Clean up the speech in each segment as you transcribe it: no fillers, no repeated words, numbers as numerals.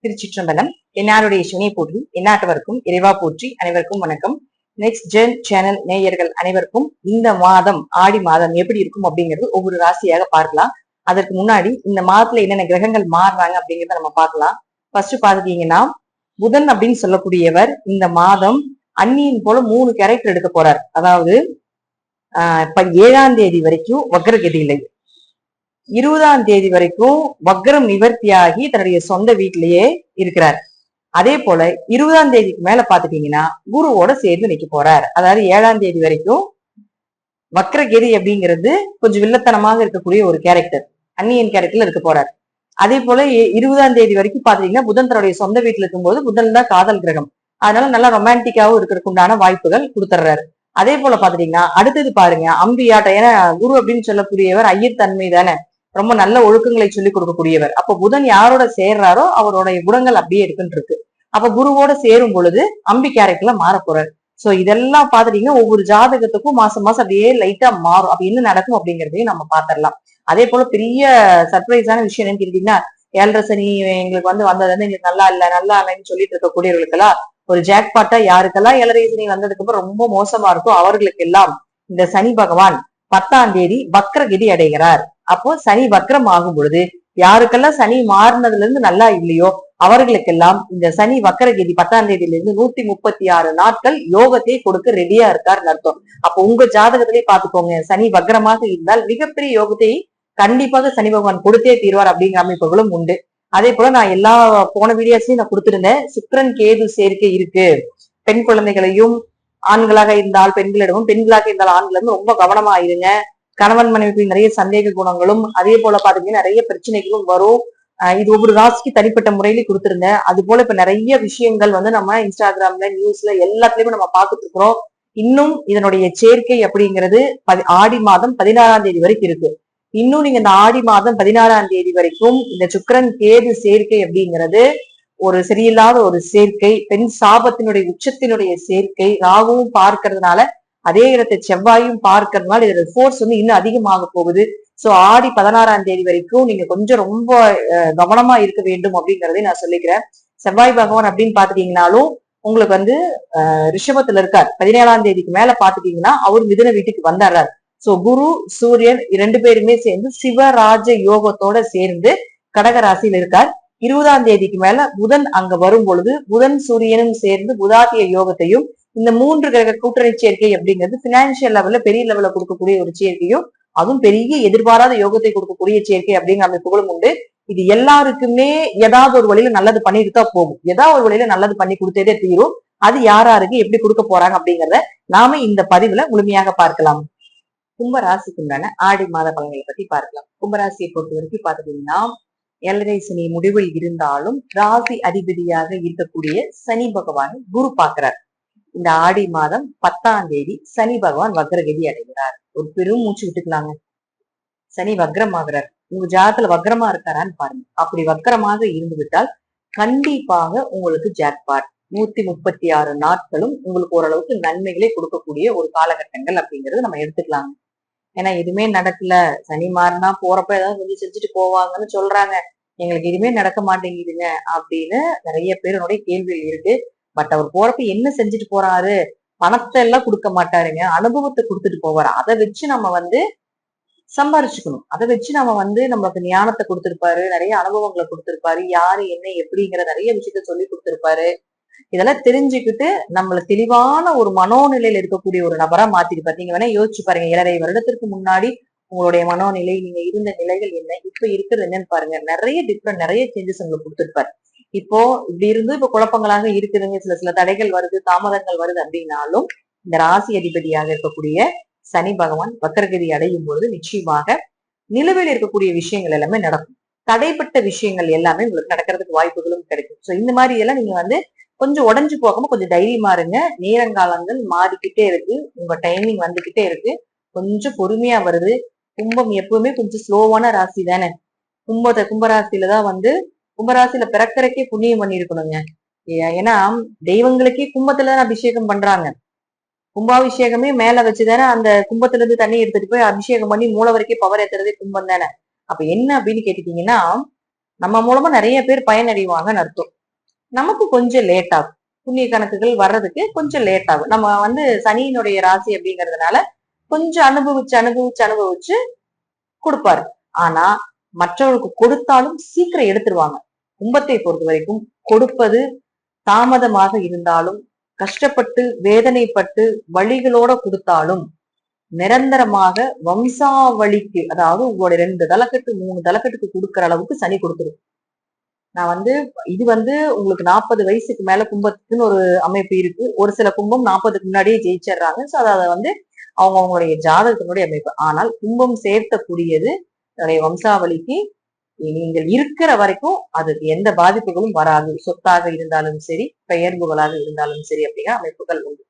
திருச்சிற்றம்பலம். என்னாருடைய சிவனை போற்றி எந்நாட்டவருக்கும் இறைவா போற்றி. அனைவருக்கும் வணக்கம். நெக்ஸ்ட் ஜென் சேனல் நேயர்கள் அனைவருக்கும் இந்த மாதம் ஆடி மாதம் எப்படி இருக்கும் அப்படிங்கிறது ஒவ்வொரு ராசியாக பார்க்கலாம். அதற்கு முன்னாடி இந்த மாதத்துல என்னென்ன கிரகங்கள் மாறுறாங்க அப்படிங்கிறத நம்ம பார்க்கலாம். ஃபர்ஸ்ட் பாத்துட்டீங்கன்னா புதன் அப்படின்னு சொல்லக்கூடியவர் இந்த மாதம் அந்நியின் போல 3 கேரக்டர் எடுக்க போறார். அதாவது இப்ப 7ஆம் தேதி வரைக்கும் வக்ரகதியில, 20ஆம் தேதி வரைக்கும் வக்ரம் நிவர்த்தியாகி தன்னுடைய சொந்த வீட்டிலேயே இருக்கிறார். அதே போல 20ஆம் தேதிக்கு மேல பாத்துட்டீங்கன்னா குருவோட சேர்ந்து நிக்க போறார். அதாவது 7ஆம் தேதி வரைக்கும் வக்ரகதி அப்படிங்கிறது கொஞ்சம் வில்லத்தனமாக இருக்கக்கூடிய ஒரு கேரக்டர், அந்நியன் கேரக்டர்ல இருக்க போறார். அதே போல 20ஆம் தேதி வரைக்கும் பாத்தீங்கன்னா புதன் தன்னுடைய சொந்த வீட்டுல இருக்கும்போது புதன் தான் காதல் கிரகம், அதனால நல்லா ரொமான்டிக்காவும் இருக்கிறதுக்கு உண்டான வாய்ப்புகள் கொடுத்துட்றாரு. அதே போல பாத்துட்டீங்கன்னா அடுத்தது பாருங்க அம்பியாட்டம். ஏன்னா குரு அப்படின்னு சொல்லக்கூடியவர் ஐயத்தன்மை தானே, ரொம்ப நல்ல ஒழுக்கங்களை சொல்லிக் கொடுக்கக்கூடியவர். அப்ப புதன் யாரோட சேர்றாரோ அவருடைய குணங்கள் அப்படியே இருக்குன்னு இருக்கு. அப்ப குருவோட சேரும் பொழுது அம்பி கேரக்டர்ல மாற போறாரு. சோ இதெல்லாம் பாத்துட்டீங்கன்னா ஒவ்வொரு ஜாதகத்துக்கும் மாசம் மாசம் அப்படியே லைட்டா மாறும். அப்ப என்ன நடக்கும் அப்படிங்கறதையும் நம்ம பாத்திரலாம். அதே போல பெரிய சர்ப்ரைஸான விஷயம் என்னன்னு கேட்டீங்கன்னா 7.5 சனி எங்களுக்கு வந்தது வந்து எங்களுக்கு நல்லா இல்லைன்னு சொல்லிட்டு இருக்கக்கூடியவர்களுக்கெல்லாம் ஒரு ஜாக்பாட்டா, யாருக்கெல்லாம் 7.5 சனி வந்ததுக்கு அப்புறம் ரொம்ப மோசமா இருக்கும் அவர்களுக்கு எல்லாம் இந்த சனி பகவான் 10ஆம் தேதி வக்ரகதி அடைகிறார். அப்போ சனி வக்ரம் ஆகும் பொழுது யாருக்கெல்லாம் சனி மாறினதுல இருந்து நல்லா இல்லையோ அவர்களுக்கெல்லாம் இந்த சனி வக்ரகதி 10ஆம் தேதியில இருந்து 136 நாட்கள் யோகத்தை கொடுக்க ரெடியா இருக்காருன்னு அர்த்தம். அப்போ உங்க ஜாதகத்திலேயே பாத்துக்கோங்க, சனி வக்ரமாக இருந்தால் மிகப்பெரிய யோகத்தை கண்டிப்பாக சனி பகவான் கொடுத்தே தீர்வார் அப்படிங்கிற அமைப்புகளும் உண்டு. அதே போல நான் எல்லா போன வீடியோஸ்லயும் நான் கொடுத்திருந்தேன், சுக்கிரன் கேது சேர்க்கை இருக்கு. பெண் குழந்தைகளையும் ஆண்களாக இருந்தால் பெண்களிடமும், பெண்களாக இருந்தால் ஆண்களிடமும் ரொம்ப கவனமா இருங்க. கணவன் மனைவிக்கு நிறைய சந்தேக குணங்களும் அதே போல பாத்தீங்கன்னா நிறைய பிரச்சனைகளும் வரும். இது ஒவ்வொரு ராசிக்கு தனிப்பட்ட முறையில கொடுத்திருந்தேன். அது போல இப்ப நிறைய விஷயங்கள் வந்து நம்ம இன்ஸ்டாகிராம்ல நியூஸ்ல எல்லாத்துலயுமே நம்ம பார்த்துட்டு இருக்கிறோம். இன்னும் இதனுடைய சேர்க்கை அப்படிங்கிறது ஆடி மாதம் 16ஆம் தேதி வரைக்கும் இருக்கு. இன்னும் நீங்க இந்த ஆடி மாதம் 16ஆம் தேதி வரைக்கும் இந்த சுக்கிரன் கேது சேர்க்கை அப்படிங்கிறது ஒரு சரியில்லாத ஒரு சேர்க்கை, பெண் சாபத்தினுடைய உச்சத்தினுடைய சேர்க்கை, ராகுவும் பார்க்கறதுனால அதே இடத்தை செவ்வாயும் பார்க்கறதுனால இதோட ஃபோர்ஸ் வந்து இன்னும் அதிகமாக போகுது. சோ ஆடி 16ஆம் தேதி வரைக்கும் நீங்க கொஞ்சம் ரொம்ப கவனமா இருக்க வேண்டும் அப்படிங்கறதை நான் சொல்லிக்கிறேன். செவ்வாய் பகவான் அப்படின்னு பாத்துட்டீங்கன்னாலும் உங்களுக்கு வந்து ரிஷபத்துல இருக்கார். 17ஆம் தேதிக்கு மேல பாத்துட்டீங்கன்னா அவர் மிதுன வீட்டுக்கு வந்துடுறாரு. சோ குரு சூரியன் 2 பேருமே சேர்ந்து சிவராஜ யோகத்தோட சேர்ந்து கடக ராசியில் இருக்கார். 20ஆம் தேதிக்கு மேல புதன் அங்க வரும் பொழுது புதன் சூரியனும் சேர்ந்து புதாத்திய யோகத்தையும், இந்த 3 கிரக கூட்டணி சேர்க்கை அப்படிங்கிறது பினான்சியல் லெவல்ல பெரிய லெவல்ல கொடுக்கக்கூடிய ஒரு சேர்க்கையும், அதுவும் பெரிய எதிர்பாராத யோகத்தை கொடுக்கக்கூடிய சேர்க்கை அப்படிங்கிற அமைப்புகளும் உண்டு. இது எல்லாருக்குமே ஏதாவது ஒரு வழியில நல்லது பண்ணிட்டு தான் போகும், ஏதாவது ஒரு வழியில நல்லது பண்ணி கொடுத்ததே தீரும். அது யாராருக்கு எப்படி கொடுக்க போறாங்க அப்படிங்கிறத நாம இந்த பதிவுல முழுமையாக பார்க்கலாம். கும்பராசிக்கு உண்டான ஆடி மாத பலன்களை பத்தி பார்க்கலாம். கும்பராசியை பொறுத்த வரைக்கும் பாத்தீங்கன்னா 7.5 சனி முடிவில் இருந்தாலும் ராசி அதிபதியாக இருக்கக்கூடிய சனி பகவான் குரு பாக்குறார். இந்த ஆடி மாதம் 10ஆம் தேதி சனி பகவான் வக்ரகதி அடைகிறார். ஒரு பெரும் மூச்சு விட்டுக்கலாங்க. சனி வக்ரம் ஆகிறார். உங்க ஜாதகத்துல வக்ரமா இருக்காரான்னு பாருங்க. அப்படி வக்ரமாக இருந்து விட்டால் கண்டிப்பாக உங்களுக்கு ஜாக்பாட் 136 நாட்களும் உங்களுக்கு ஓரளவுக்கு நன்மைகளை கொடுக்கக்கூடிய ஒரு காலகட்டங்கள் அப்படிங்கறது நம்ம எடுத்துக்கலாங்க. ஏன்னா எதுவுமே நடக்கல, சனி மாறினா போறப்ப ஏதாவது கொஞ்சம் செஞ்சுட்டு போவாங்கன்னு சொல்றாங்க, எங்களுக்கு எதுவுமே நடக்க மாட்டேங்குதுங்க அப்படின்னு நிறைய பேருடைய கேள்விகள் இருக்கு. பட் அவர் போறப்ப என்ன செஞ்சுட்டு போறாரு, பணத்தை எல்லாம் கொடுக்க மாட்டாருங்க, அனுபவத்தை கொடுத்துட்டு போவாரு. அதை வச்சு நம்ம வந்து சம்பாரிச்சுக்கணும். அதை வச்சு நம்ம வந்து நம்மளுக்கு ஞானத்தை கொடுத்திருப்பாரு, நிறைய அனுபவங்களை கொடுத்திருப்பாரு, யாரு என்ன எப்படிங்கிற நிறைய விஷயத்த சொல்லி கொடுத்திருப்பாரு. இதெல்லாம் தெரிஞ்சுக்கிட்டு நம்மள தெளிவான ஒரு மனோநிலையில இருக்கக்கூடிய ஒரு நபரா மாத்திருப்பாரு. நீங்க வேணா யோசிச்சு பாருங்க, 7.5 வருடத்திற்கு முன்னாடி உங்களுடைய மனோநிலை, நீங்க இருந்த நிலைகள் என்ன, இப்ப இருக்கிறது என்னன்னு பாருங்க. நிறைய டிஃப்ரெண்ட், நிறைய சேஞ்சஸ் உங்களுக்கு கொடுத்துருப்பாரு. இப்போ இப்படி இருந்து இப்ப குழப்பங்களாக இருக்குதுங்க, சில தடைகள் வருது, தாமதங்கள் வருது அப்படின்னாலும் இந்த ராசி அதிபதியாக இருக்கக்கூடிய சனி பகவான் வக்ரகதி அடையும் பொழுது நிச்சயமாக நிலுவையில் இருக்கக்கூடிய விஷயங்கள் எல்லாமே நடக்கும். தடைப்பட்ட விஷயங்கள் எல்லாமே உங்களுக்கு நடக்கிறதுக்கு வாய்ப்புகளும் கிடைக்கும். சோ இந்த மாதிரி எல்லாம் நீங்க வந்து கொஞ்சம் உடஞ்சு போகாம கொஞ்சம் தைரியமா இருங்க. நேரங்காலங்கள் மாறிக்கிட்டே இருக்கு, உங்க டைமிங் வந்துகிட்டே இருக்கு, கொஞ்சம் பொறுமையா வருது. கும்பம் எப்பவுமே கொஞ்சம் ஸ்லோவான ராசி தானே. கும்பராசியிலதான் வந்து கும்பராசியில பிறக்கறக்கே புண்ணியம் பண்ணி இருக்கணுங்க. ஏன்னா தெய்வங்களுக்கே கும்பத்துலதான் அபிஷேகம் பண்றாங்க. கும்பாபிஷேகமே மேல வச்சுதானே அந்த கும்பத்துல இருந்து தண்ணி எடுத்துட்டு போய் அபிஷேகம் பண்ணி மூளை வரைக்கும் பவர் ஏத்துறதே கும்பம் தானே. அப்ப என்ன அப்படின்னு கேட்டுட்டீங்கன்னா நம்ம மூலமா நிறைய பேர் பயனடைவாங்கன்னு அர்த்தம். நமக்கு கொஞ்சம் லேட் ஆகும். புண்ணிய கணக்குகள் வர்றதுக்கு கொஞ்சம் லேட் ஆகும். நம்ம சனியினுடைய ராசி அப்படிங்கறதுனால கொஞ்சம் அனுபவிச்சு கொடுப்பாரு. ஆனா மற்றவர்களுக்கு கொடுத்தாலும் சீக்கிரம் எடுத்துருவாங்க. கும்பத்தை பொறுத்த வரைக்கும் கொடுப்பது தாமதமாக இருந்தாலும், கஷ்டப்பட்டு வேதனைப்பட்டு வழிகளோட கொடுத்தாலும் நிரந்தரமாக வம்சாவளிக்கு, அதாவது உங்களோட 2 தலைக்கட்டு 3 தலைக்கட்டுக்கு கொடுக்குற அளவுக்கு சனி கொடுத்துரும். நான் இது உங்களுக்கு 40 வயசுக்கு மேல கும்பத்துக்குன்னு ஒரு அமைப்பு இருக்கு. ஒரு சில கும்பம் 40க்கு முன்னாடியே ஜெயிச்சிடுறாங்க. சோ அதை அவங்களுடைய ஜாதகத்தினுடைய அமைப்பு. ஆனால் கும்பம் சேர்த்தக்கூடியது என்னுடைய வம்சாவளிக்கு நீங்கள் இருக்கிற வரைக்கும் அதுக்கு எந்த பாதிப்புகளும் வராது. சொத்தாக இருந்தாலும் சரி, பெயர்வுகளாக இருந்தாலும் சரி அப்படிங்கிற அமைப்புகள் உண்டு.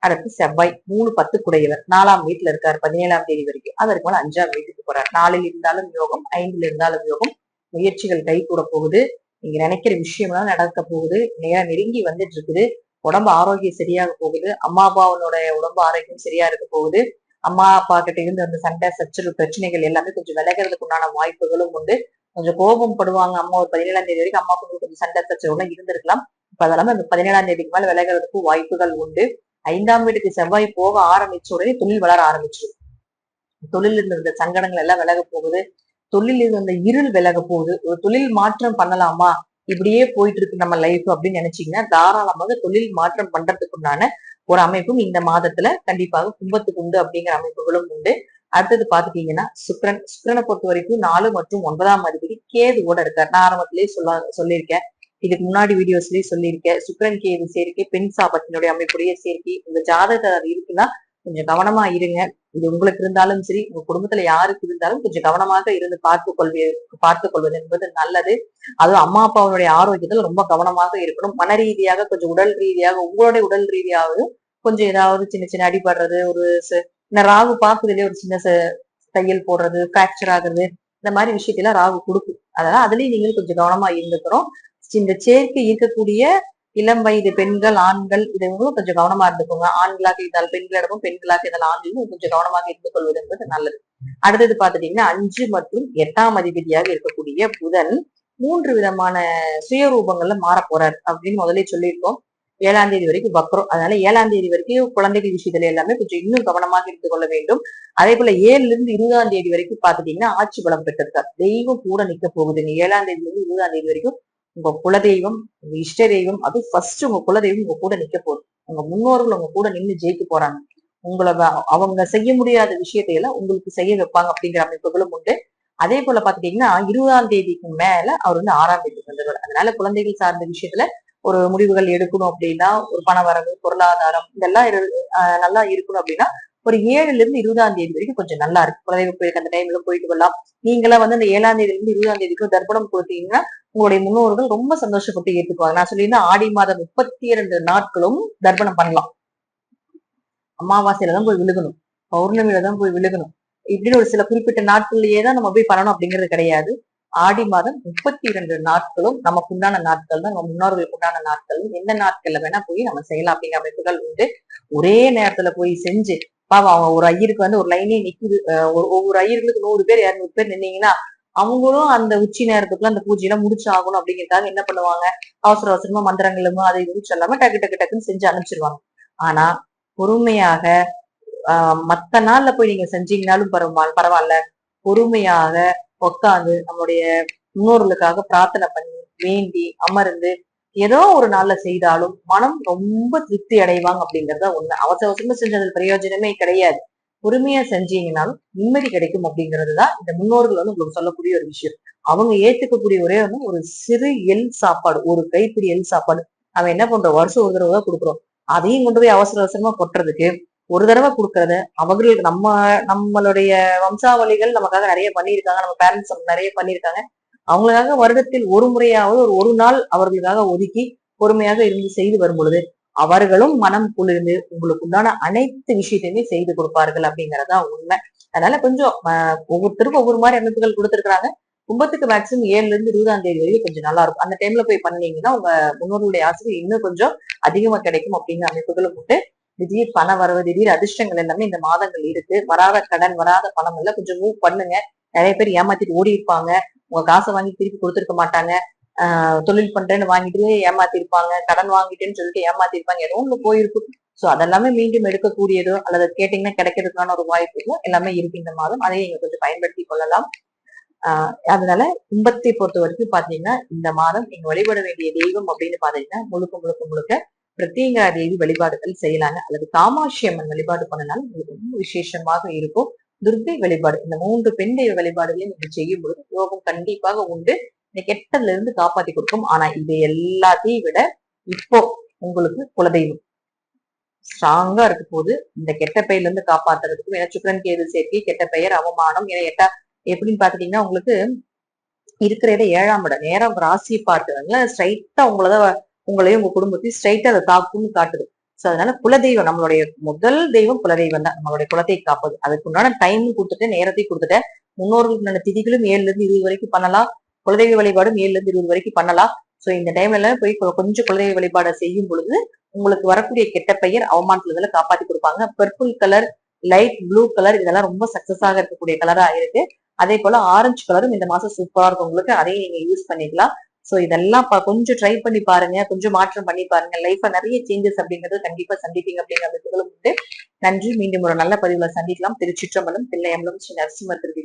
அடுத்து செவ்வாய் 3-10 குடையவர் 4ஆம் வீட்டுல இருக்காரு 17ஆம் தேதி வரைக்கும். அதற்கு மேல 5ஆம் வீட்டுக்கு போறாரு. 4ல் இருந்தாலும் யோகம், 5ல் இருந்தாலும் யோகம். முயற்சிகள் கை கூட போகுது. நீங்க நினைக்கிற விஷயம்லாம் நடக்க போகுது. நேரம் நெருங்கி வந்துட்டு இருக்குது. உடம்பு ஆரோக்கியம் சரியாக போகுது. அம்மா அப்பாவனுடைய உடம்பு ஆரோக்கியம் சரியா இருக்க போகுது. அம்மா அப்பா கிட்ட இருந்து அந்த சண்டை சச்சரவு பிரச்சனைகள் எல்லாமே கொஞ்சம் விலகிறதுக்கு உண்டான வாய்ப்புகளும் உண்டு. கொஞ்சம் கோபம் படுவாங்க. அம்மா ஒரு 17ஆம் தேதி வரைக்கும் அம்மா கொஞ்சம் சண்டை சச்சரவுலாம் இருந்திருக்கலாம். இப்ப அதெல்லாம் அந்த 17ஆம் தேதிக்கு மேல விலகிறதுக்கு வாய்ப்புகள் உண்டு. 5ஆம் வீட்டுக்கு செவ்வாய் போக ஆரம்பிச்ச உடனே தொழில் வளர ஆரம்பிச்சிடும். தொழில் இருந்த சங்கடங்கள் எல்லாம் விலக போகுது. தொழில் இருந்த இருள் விலக போகுது. ஒரு தொழில் மாற்றம் பண்ணலாமா, இப்படியே போயிட்டு இருக்கு நம்ம லைஃப் அப்படின்னு நினைச்சீங்கன்னா தாராளமாக தொழில் மாற்றம் பண்றதுக்குண்டான ஒரு அமைப்பும் இந்த மாதத்துல கண்டிப்பாக கும்பத்துக்கு உண்டு அப்படிங்கிற அமைப்புகளும் உண்டு. அடுத்தது பாத்துட்டீங்கன்னா சுக்கிரனை பொறுத்த வரைக்கும் 4 மற்றும் 9ஆம் அதிபதி கேதுவோட இருக்காரு. நான் ஆரம்பத்திலேயே சொல்லியிருக்கேன். இதுக்கு முன்னாடி வீடியோஸ்லயே சொல்லியிருக்கேன். சுக்கிரன் கேது சேர்க்கை பெண் சாபத்தினுடைய அமைப்புடைய சேர்க்கை உங்க ஜாதகத்தில் இருக்குன்னா கொஞ்சம் கவனமா இருங்க. இது உங்களுக்கு இருந்தாலும் சரி, உங்க குடும்பத்துல யாருக்கு இருந்தாலும் கொஞ்சம் கவனமாக இருந்து பார்த்துக் கொள்வது என்பது நல்லது. அதுவும் அம்மா அப்பாவுடைய ஆரோக்கியத்துல ரொம்ப கவனமாக இருக்கணும். மன ரீதியாக கொஞ்சம் உடல் ரீதியாக உங்களுடைய உடல் ரீதியாகவும் கொஞ்சம் ஏதாவது சின்ன சின்ன அடிபடுறது, ஒரு ராகு பாக்குறதுலயே ஒரு சின்ன தையல் போடுறது, பிராக்சர் ஆகுறது, இந்த மாதிரி விஷயத்தெல்லாம் ராகு கொடுக்கும். அதனால அதுலயும் நீங்களும் கொஞ்சம் கவனமா இருந்துக்கிறோம். இந்த சேர்க்கை இருக்கக்கூடிய இளம் வயது பெண்கள் ஆண்கள் இதுவும் கொஞ்சம் கவனமா இருந்துக்கோங்க. ஆண்களாக இருந்தால் பெண்களிடமும், பெண்களாக இருந்தால் ஆண்களும் கொஞ்சம் கவனமாக இருந்து கொள்வது என்பது நல்லது. அடுத்தது பாத்துட்டீங்கன்னா 5 மற்றும் 8ஆம் அதிபதியாக இருக்கக்கூடிய புதன் 3 விதமான சுயரூபங்கள்ல மாற போறாரு அப்படின்னு முதலே சொல்லியிருக்கோம். 7ஆம் தேதி வரைக்கும் வக்ரம். அதனால 7ஆம் தேதி வரைக்கும் குழந்தைகள் விஷயத்துல எல்லாமே கொஞ்சம் இன்னும் கவனமாக இருந்து கொள்ள வேண்டும். அதே போல 7ல இருந்து 20ஆம் தேதி வரைக்கும் பாத்துட்டீங்கன்னா ஆட்சி பலம் பெற்றிருக்கார். தெய்வம் கூட நிக்க போகுது. 7ஆம் தேதியில இருந்து 20ஆம் தேதி வரைக்கும் உங்க குலதெய்வம், உங்க இஷ்ட தெய்வம், அதுவும் ஃபர்ஸ்ட் உங்க குலதெய்வம் உங்க கூட நிக்க போகுது. உங்க முன்னோர்கள் உங்க கூட நின்று ஜெயிக்க போறாங்க. உங்களை அவங்க செய்ய முடியாத விஷயத்தையெல்லாம் உங்களுக்கு செய்ய வைப்பாங்க அப்படிங்கிற அமைப்புகளும் உண்டு. அதே போல பாத்துட்டீங்கன்னா 20ஆம் தேதிக்கு மேல அவர் 6ஆம் வீட்டுக்கு வந்துடுவார். அதனால குழந்தைகள் சார்ந்த விஷயத்துல ஒரு முடிவுகள் எடுக்கணும் அப்படின்னா, ஒரு பண வரவு, பொருளாதாரம் இதெல்லாம் நல்லா இருக்கணும் அப்படின்னா ஒரு 7ல இருந்து 20ஆம் தேதி வரைக்கும் கொஞ்சம் நல்லா இருக்கு. குலதெய்வ கோயிலுக்கு அந்த டைம்ல போயிட்டு வரலாம். நீங்களாம் அந்த 7ஆம் தேதியில இருந்து 20ஆம் தேதிக்கு தர்ப்பணம் கொடுத்தீங்கன்னா உங்களுடைய முன்னோர்கள் ரொம்ப சந்தோஷப்பட்டு ஏத்துக்குவாங்க. நான் சொல்லியிருந்தேன் ஆடி மாதம் 32 நாட்களும் தர்ப்பணம் பண்ணலாம். அமாவாசையில தான் போய் விழுகணும், பௌர்ணமியில தான் போய் விழுகணும், இப்படின்னு ஒரு சில குறிப்பிட்ட நாட்கள்லயே தான் நம்ம போய் பண்ணணும் அப்படிங்கிறது கிடையாது. ஆடி மாதம் 32 நாட்களும் நமக்கு உண்டான நாட்கள் தான், நம்ம முன்னோர்களுக்கு உண்டான நாட்கள். எந்த நாட்கள்ல வேணா போய் நம்ம செய்யலாம் அப்படிங்கிற அமைப்புகள் உண்டு. ஒரே நேரத்துல போய் செஞ்சு பாவம் அவங்க ஒரு ஐயருக்கு ஒரு லைனே நிக்குது. ஒவ்வொரு ஐயர்களுக்கு 100 பேர் 200 பேர் நின்னீங்கன்னா அவங்களும் அந்த உச்சி நேரத்துக்குள்ள அந்த பூஜையெல்லாம் முடிச்சு ஆகணும் அப்படிங்கிறதுக்காக என்ன பண்ணுவாங்க, அவசர அவசரமா மந்திரங்களும் அதை இதுவும் சொல்லாம டக்கு டக்கு டக்குன்னு செஞ்சு அனுப்பிச்சிருவாங்க. ஆனா பொறுமையாக மத்த நாள்ல போய் நீங்க செஞ்சீங்கன்னாலும் பரவாயில்ல, பொறுமையாக உட்காந்து நம்முடைய முன்னோர்களுக்காக பிரார்த்தனை பண்ணி வேண்டி அமர்ந்து ஏதோ ஒரு நாள்ல செய்தாலும் மனம் ரொம்ப திருப்தி அடைவாங்க அப்படிங்கறத உண்மை. அவசர அவசரமா செஞ்சது பிரயோஜனமே கிடையாது. பொறுமையா செஞ்சீங்கன்னாலும் நிம்மதி கிடைக்கும் அப்படிங்கிறதுதான் இந்த முன்னோர்கள் உங்களுக்கு சொல்லக்கூடிய ஒரு விஷயம். அவங்க ஏத்துக்கக்கூடிய ஒரே ஒரு சிறு எள் சாப்பாடு, ஒரு கைப்பிடி எள் சாப்பாடு. அவன் என்ன பண்றோம், வருஷம் ஒரு தடவை தான் கொடுக்குறோம். அதையும் கொண்டு போய் அவசர அவசரமா கொட்டுறதுக்கு ஒரு தடவை கொடுக்கறத அவர்களுக்கு நம்மளுடைய வம்சாவளிகள் நமக்காக நிறைய பண்ணியிருக்காங்க, நம்ம பேரண்ட்ஸ் நிறைய பண்ணியிருக்காங்க. அவங்களுக்காக வருடத்தில் ஒரு முறையாவது ஒரு நாள் அவர்களுக்காக ஒதுக்கி பொறுமையாக இருந்து செய்து வரும் பொழுது அவர்களும் மனம் குளிர்ந்து உங்களுக்கு உண்டான அனைத்து விஷயத்தையுமே செய்து கொடுப்பார்கள் அப்படிங்கறதா உண்மை. அதனால கொஞ்சம் ஒவ்வொருத்தருக்கும் ஒவ்வொரு மாதிரி அமைப்புகள் கொடுத்திருக்கிறாங்க. கும்பத்துக்கு மேக்சிமம் 7ல இருந்து 20ஆம் தேதி வரைக்கும் கொஞ்சம் நல்லா இருக்கும். அந்த டைம்ல போய் பண்ணீங்கன்னா உங்க முன்னோர்களுடைய ஆசைகள் இன்னும் கொஞ்சம் அதிகமா கிடைக்கும் அப்படிங்கிற அமைப்புகளும் உண்டு. திடீர் பண வரவு, திடீர் அதிர்ஷ்டங்கள் எல்லாமே இந்த மாதங்கள் இருக்கு. வராத கடன், வராத பணம் எல்லாம் கொஞ்சம் மூவ் பண்ணுங்க. நிறைய பேர் ஏமாத்திட்டு ஓடி இருப்பாங்க. உங்க காசை வாங்கி திருப்பி கொடுத்துருக்க மாட்டாங்க. தொழில் பண்றேன்னு வாங்கிட்டு ஏமாத்திருப்பாங்க, கடன் வாங்கிட்டேன்னு சொல்லிட்டு ஏமாத்திருப்பாங்க, ஏதோ ஒண்ணு போயிருக்கும். சோ அதெல்லாமே மீண்டும் எடுக்கக்கூடியதோ அல்லது கேட்டீங்கன்னா கிடைக்கிறதுக்கான ஒரு வாய்ப்புகளோ எல்லாமே இருக்கு இந்த மாதம். அதையும் நீங்க கொஞ்சம் பயன்படுத்தி கொள்ளலாம். அதனால கும்பத்தை பொறுத்த வரைக்கும் பாத்தீங்கன்னா இந்த மாதம் நீங்க வழிபட வேண்டிய தெய்வம் அப்படின்னு பாத்தீங்கன்னா முழுக்க முழுக்க முழுக்க பிரத்யங்கரா தேவி வழிபாடுகள் செய்யலாங்க, அல்லது காமாட்சி அம்மன் வழிபாடு பண்ணனாலும் உங்களுக்கு ரொம்ப விசேஷமாக இருக்கும். துர்க்கை வழிபாடு, இந்த 3 பெண் தெய்வ வழிபாடுகளையும் நீங்க செய்யும் பொழுது யோகம் கண்டிப்பாக உண்டு. இந்த கெட்டதுல இருந்து காப்பாத்தி கொடுக்கும். ஆனா இது எல்லாத்தையும் விட இப்போ உங்களுக்கு குலதெய்வம் ஸ்ட்ராங்கா இருக்க போது இந்த கெட்ட பெயர்ல இருந்து காப்பாத்துறதுக்கும், ஏன்னா சுக்கிரன் கேது சேர்க்கை, கெட்ட பெயர், அவமானம், ஏன்னா எப்படின்னு பாத்துட்டீங்கன்னா உங்களுக்கு இருக்கிற இடம் 7ஆம் இடம், நேரம் ராசியை பார்த்து ஸ்ட்ரைட்டா உங்களையும் உங்க குடும்பத்தையும் ஸ்ட்ரைட்டா அதை தாக்கும்னு காட்டுது. சோ அதனால குலதெய்வம், நம்மளுடைய முதல் தெய்வம் குலதெய்வம் தான், நம்மளுடைய குலத்தை காப்பது. அதுக்கு உண்டான டைமும் கொடுத்துட்டேன், நேரத்தையும் கொடுத்துட்டேன். முன்னோர்களுக்கு திதிகளும் 7ல இருந்து 20 வரைக்கும் பண்ணலாம், குலதெய்வ வழிபாடும் 7ல இருந்து 20 வரைக்கும் பண்ணலாம். சோ இந்த டைம்ல எல்லாம் போய் கொஞ்சம் குலதெய்வ வழிபாடை செய்யும் பொழுது உங்களுக்கு வரக்கூடிய கெட்ட பெயர், அவமானத்துல காப்பாத்தி கொடுப்பாங்க. Purple colour, light blue colour இதெல்லாம் ரொம்ப சக்சஸாக இருக்கக்கூடிய கலரா இருக்கு. அதே போல ஆரஞ்சு கலரும் இந்த மாசம் சூப்பரா இருக்கும் உங்களுக்கு, அதையும் நீங்க யூஸ் பண்ணிக்கலாம். சோ இதெல்லாம் கொஞ்சம் ட்ரை பண்ணி பாருங்க, கொஞ்சம் மாற்றம் பண்ணி பாருங்க. லைஃப்ல நிறைய சேஞ்சஸ் அப்படிங்கிறது கண்டிப்பா சந்திப்பீங்க அப்படிங்கிற உண்டு. நன்றி. மீண்டும் ஒரு நல்ல பதிவுல சந்திக்கலாம். திருச்சிற்றம்பலம், தில்லையம்பலம், ஸ்ரீ நரசிம்மர் திருவி